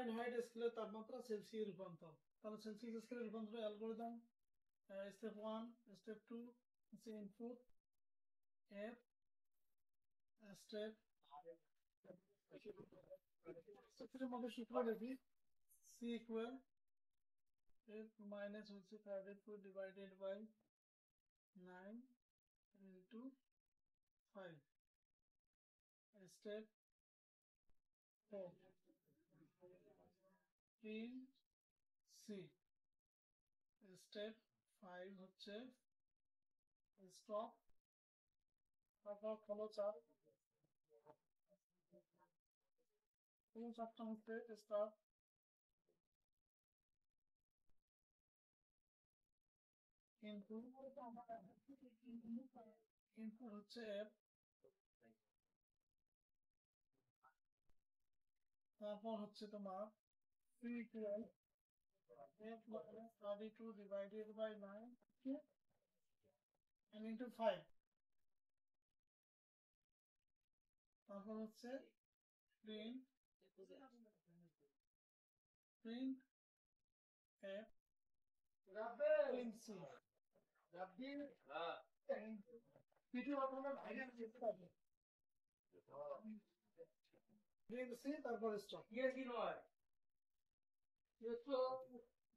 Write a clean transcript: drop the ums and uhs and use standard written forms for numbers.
Fahrenheit স্কেলের তাপমাত্রা সেলসিয়াসে রূপান্তর। তাহলে সেলসিয়াস স্কেলের রূপান্তরের অ্যালগরিদম স্টেপ 1, স্টেপ 2 হচ্ছে ইনপুট এফ, স্টেপ 3 মধ্যে সূত্র দেখি সি ইকুয়াল এফ মাইনাস হচ্ছে 32 divided by 9 into 5। Step 4 print C. Step 5 হচ্ছে স্টপ, তারপর ফলো চার্ট, কোন চার্টটা হচ্ছে স্টপ, ইনপুট হচ্ছে এফ, তারপর হচ্ছে তোমার C equal F minus 32 divided by 9 and into 5। তারপর হচ্ছে print F print C. Print C তারপর স্টপ।